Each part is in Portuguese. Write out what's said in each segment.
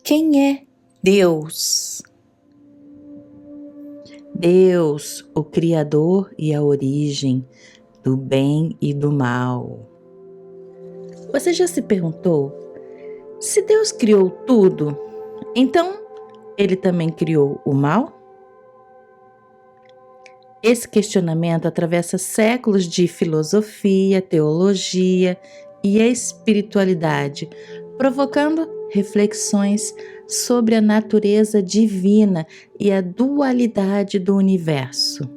Quem é Deus? Deus, o Criador e a origem do bem e do mal. Você já se perguntou? Se Deus criou tudo, então Ele também criou o mal? Esse questionamento atravessa séculos de filosofia, teologia e espiritualidade, provocando reflexões sobre a natureza divina e a dualidade do universo.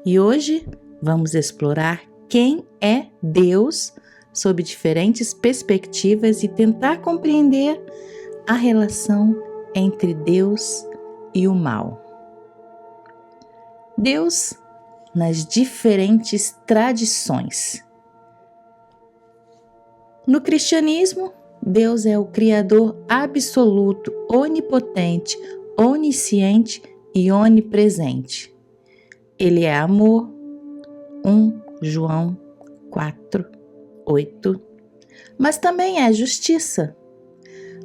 E hoje vamos explorar quem é Deus sob diferentes perspectivas e tentar compreender a relação entre Deus e o mal. Deus nas diferentes tradições. No cristianismo, Deus é o Criador absoluto, onipotente, onisciente e onipresente. Ele é amor, 1 João 4:8, mas também é justiça.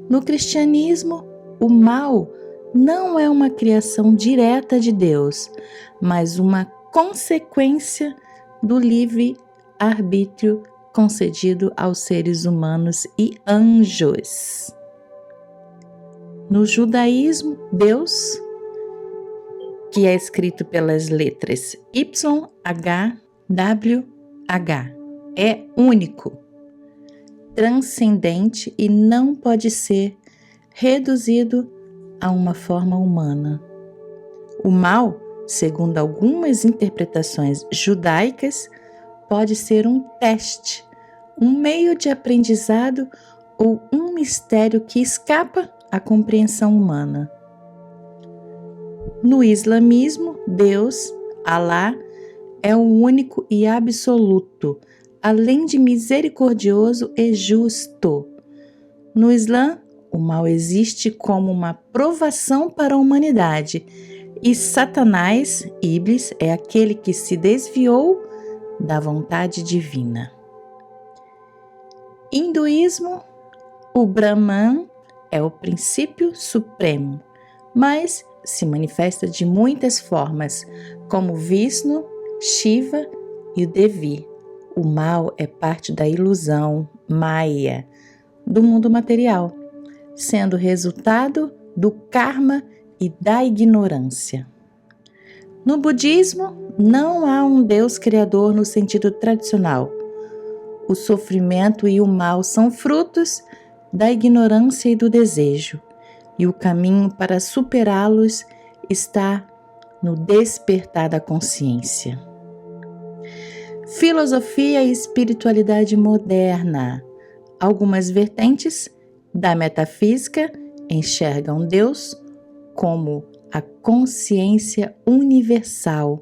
No cristianismo, o mal não é uma criação direta de Deus, mas uma consequência do livre-arbítrio concedido aos seres humanos e anjos. No judaísmo, Deus, que é escrito pelas letras YHWH, é único, transcendente e não pode ser reduzido a uma forma humana. O mal, segundo algumas interpretações judaicas, pode ser um teste, um meio de aprendizado ou um mistério que escapa à compreensão humana. No islamismo, Deus, Alá, é o único e absoluto, além de misericordioso e justo. No Islã, o mal existe como uma provação para a humanidade e Satanás, Iblis, é aquele que se desviou da vontade divina. Hinduísmo, o Brahman é o princípio supremo, mas se manifesta de muitas formas, como Vishnu, Shiva e o Devi. O mal é parte da ilusão, Maya, do mundo material, sendo resultado do karma e da ignorância. No budismo, não há um Deus criador no sentido tradicional. O sofrimento e o mal são frutos da ignorância e do desejo, e o caminho para superá-los está no despertar da consciência. Filosofia e espiritualidade moderna. Algumas vertentes da metafísica enxergam Deus como a consciência universal,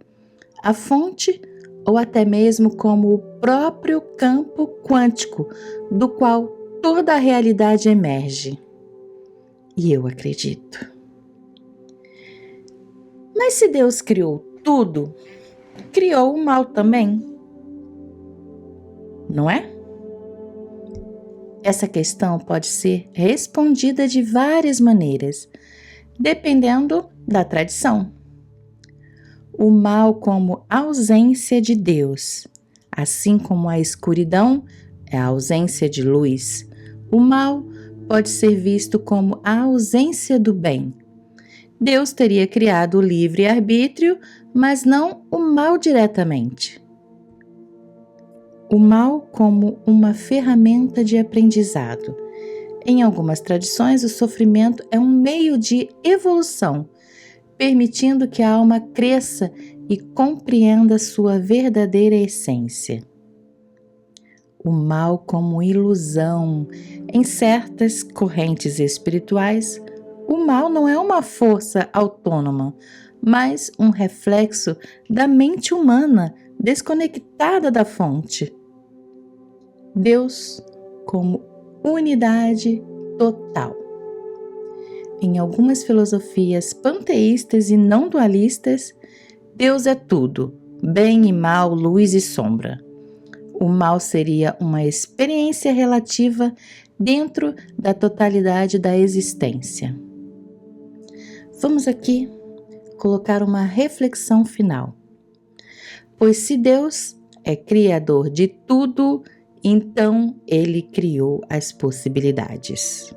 a fonte ou até mesmo como o próprio campo quântico do qual toda a realidade emerge. E eu acredito. Mas se Deus criou tudo, criou o mal também, não é? Essa questão pode ser respondida de várias maneiras, dependendo da tradição. O mal como ausência de Deus, assim como a escuridão é a ausência de luz. O mal pode ser visto como a ausência do bem. Deus teria criado o livre-arbítrio, mas não o mal diretamente. O mal como uma ferramenta de aprendizado. Em algumas tradições, o sofrimento é um meio de evolução, permitindo que a alma cresça e compreenda sua verdadeira essência. O mal como ilusão. Em certas correntes espirituais, o mal não é uma força autônoma, mas um reflexo da mente humana desconectada da fonte. Deus como unidade total. Em algumas filosofias panteístas e não dualistas, Deus é tudo, bem e mal, luz e sombra. O mal seria uma experiência relativa dentro da totalidade da existência. Vamos aqui colocar uma reflexão final. Pois se Deus é criador de tudo, então Ele criou as possibilidades,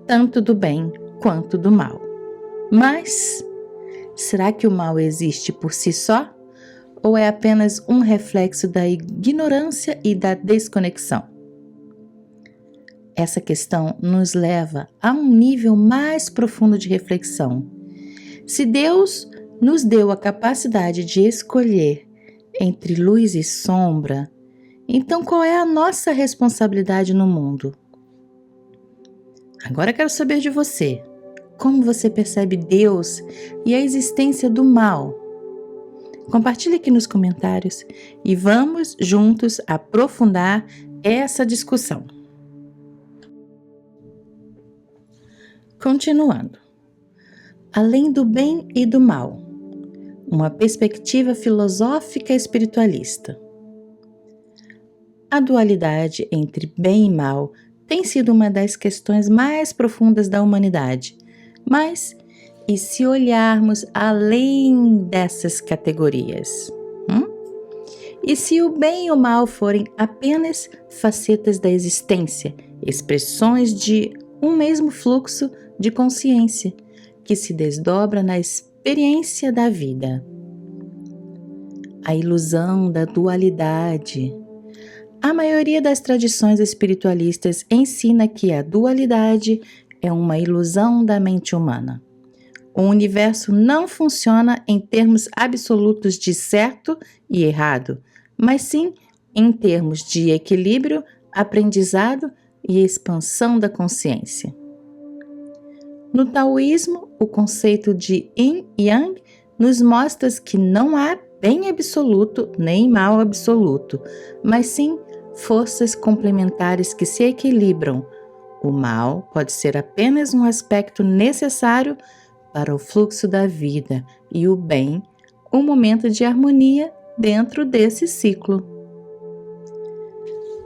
tanto do bem quanto do mal. Mas será que o mal existe por si só? Ou é apenas um reflexo da ignorância e da desconexão? Essa questão nos leva a um nível mais profundo de reflexão. Se Deus nos deu a capacidade de escolher entre luz e sombra, então qual é a nossa responsabilidade no mundo? Agora quero saber de você. Como você percebe Deus e a existência do mal? Compartilhe aqui nos comentários e vamos juntos aprofundar essa discussão. Continuando. Além do bem e do mal, uma perspectiva filosófica espiritualista. A dualidade entre bem e mal tem sido uma das questões mais profundas da humanidade. Mas, e se olharmos além dessas categorias? E se o bem e o mal forem apenas facetas da existência, expressões de um mesmo fluxo de consciência que se desdobra na experiência da vida? A ilusão da dualidade. A maioria das tradições espiritualistas ensina que a dualidade é uma ilusão da mente humana. O universo não funciona em termos absolutos de certo e errado, mas sim em termos de equilíbrio, aprendizado e expansão da consciência. No taoísmo, o conceito de Yin e Yang nos mostra que não há bem absoluto nem mal absoluto, mas sim forças complementares que se equilibram. O mal pode ser apenas um aspecto necessário para o fluxo da vida e o bem, um momento de harmonia dentro desse ciclo.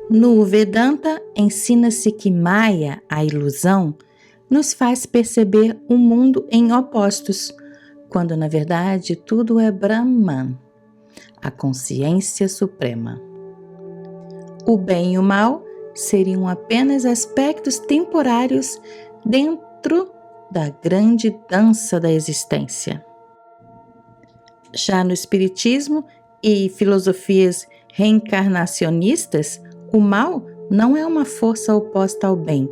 No Vedanta, ensina-se que Maya, a ilusão, nos faz perceber um mundo em opostos, quando na verdade tudo é Brahman, a consciência suprema. O bem e o mal seriam apenas aspectos temporários dentro da grande dança da existência. Já no Espiritismo e filosofias reencarnacionistas, o mal não é uma força oposta ao bem,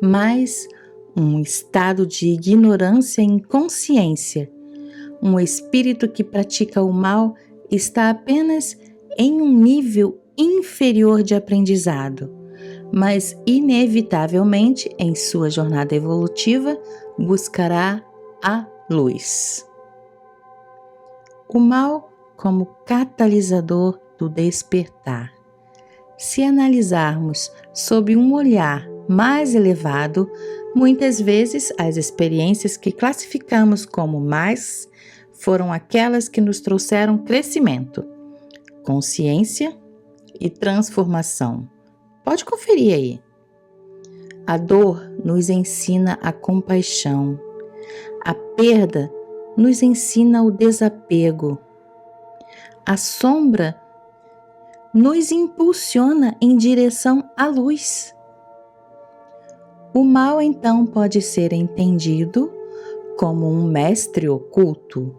mas um estado de ignorância e inconsciência. Um espírito que pratica o mal está apenas em um nível inferior de aprendizado, mas inevitavelmente em sua jornada evolutiva buscará a luz. O mal como catalisador do despertar. Se analisarmos sob um olhar mais elevado, muitas vezes as experiências que classificamos como más foram aquelas que nos trouxeram crescimento, consciência e transformação. Pode conferir aí. A dor nos ensina a compaixão. A perda nos ensina o desapego. A sombra nos impulsiona em direção à luz. O mal, então, pode ser entendido como um mestre oculto,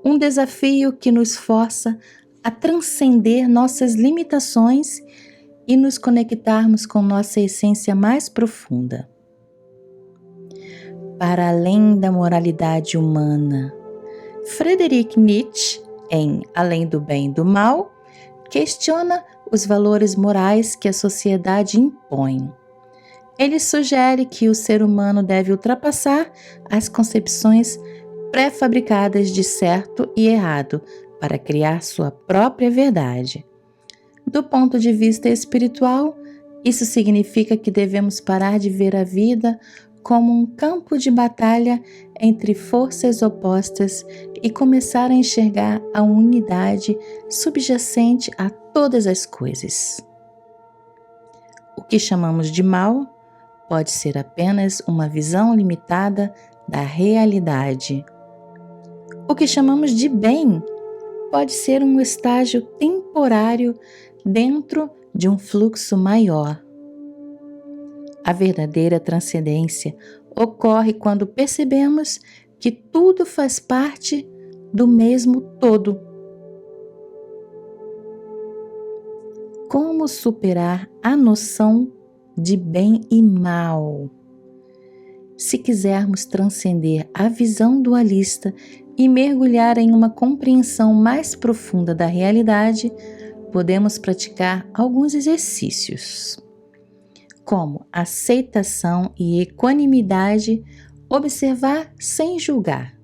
um desafio que nos força a transcender nossas limitações e nos conectarmos com nossa essência mais profunda. Para além da moralidade humana, Friedrich Nietzsche, em Além do Bem e do Mal, questiona os valores morais que a sociedade impõe. Ele sugere que o ser humano deve ultrapassar as concepções pré-fabricadas de certo e errado para criar sua própria verdade. Do ponto de vista espiritual, isso significa que devemos parar de ver a vida como um campo de batalha entre forças opostas e começar a enxergar a unidade subjacente a todas as coisas. O que chamamos de mal pode ser apenas uma visão limitada da realidade. O que chamamos de bem pode ser um estágio temporário dentro de um fluxo maior. A verdadeira transcendência ocorre quando percebemos que tudo faz parte do mesmo todo. Como superar a noção de bem e mal? Se quisermos transcender a visão dualista e mergulhar em uma compreensão mais profunda da realidade, podemos praticar alguns exercícios, como aceitação e equanimidade, observar sem julgar.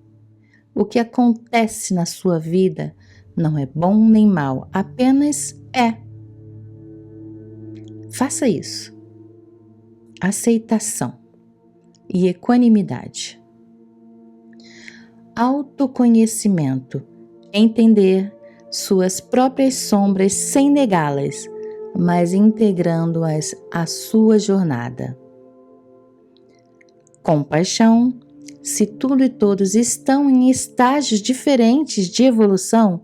O que acontece na sua vida não é bom nem mal, apenas é. Faça isso. Aceitação e equanimidade. Autoconhecimento, entender suas próprias sombras sem negá-las, mas integrando-as à sua jornada. Compaixão, se tudo e todos estão em estágios diferentes de evolução,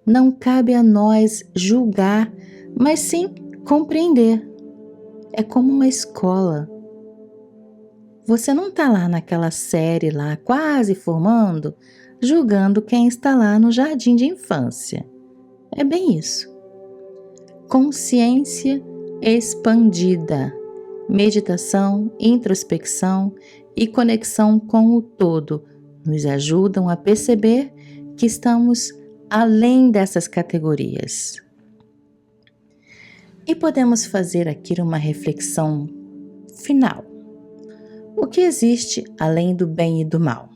não cabe a nós julgar, mas sim compreender. É como uma escola. Você não está lá naquela série lá, quase formando, julgando quem está lá no jardim de infância. É bem isso. Consciência expandida, meditação, introspecção e conexão com o todo nos ajudam a perceber que estamos além dessas categorias. E podemos fazer aqui uma reflexão final. O que existe além do bem e do mal?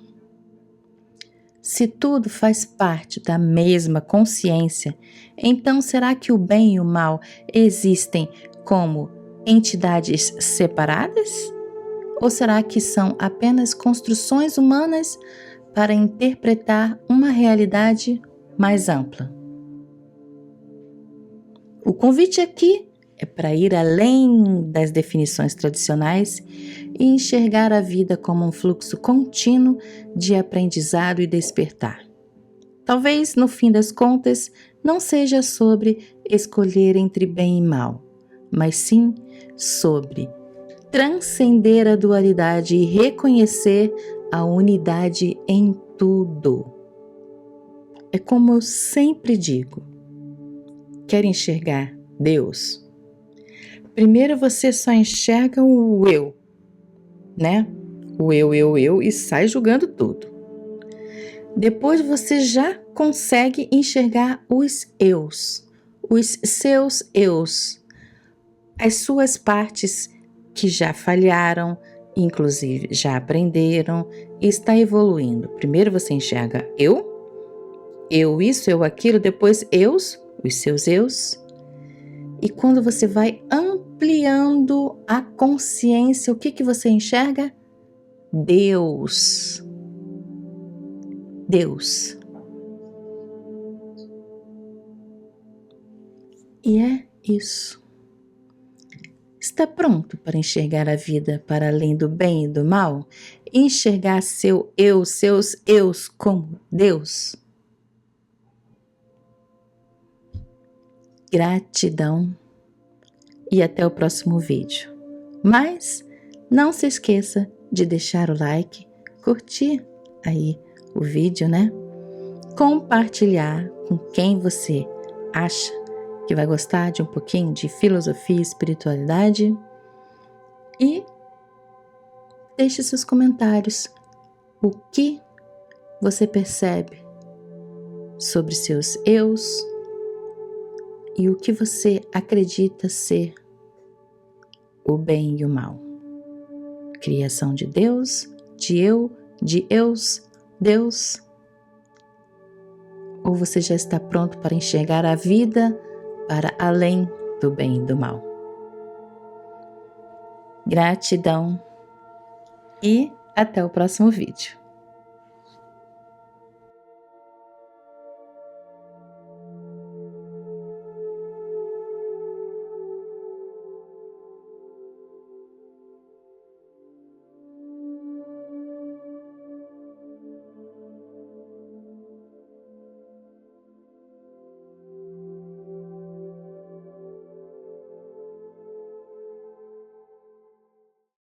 Se tudo faz parte da mesma consciência, então será que o bem e o mal existem como entidades separadas? Ou será que são apenas construções humanas para interpretar uma realidade mais ampla? O convite aqui é para ir além das definições tradicionais e enxergar a vida como um fluxo contínuo de aprendizado e despertar. Talvez, no fim das contas, não seja sobre escolher entre bem e mal, mas sim sobre transcender a dualidade e reconhecer a unidade em tudo. É como eu sempre digo, quer enxergar Deus? Primeiro você só enxerga o eu, né? O eu, e sai julgando tudo. Depois você já consegue enxergar os eus, os seus eus, as suas partes que já falharam, inclusive já aprenderam e está evoluindo. Primeiro você enxerga eu isso, eu aquilo, depois eus, os seus eus. E quando você vai ampliando a consciência, o que você enxerga? Deus. Deus. E é isso. Está pronto para enxergar a vida para além do bem e do mal? Enxergar seu eu, seus eus como Deus? Gratidão e até o próximo vídeo. Mas não se esqueça de deixar o like, curtir aí o vídeo, né? Compartilhar com quem você acha que vai gostar de um pouquinho de filosofia e espiritualidade e deixe seus comentários. O que você percebe sobre seus eus e o que você acredita ser o bem e o mal? Criação de Deus, de eu, de eus, Deus? Ou você já está pronto para enxergar a vida para além do bem e do mal? Gratidão e até o próximo vídeo.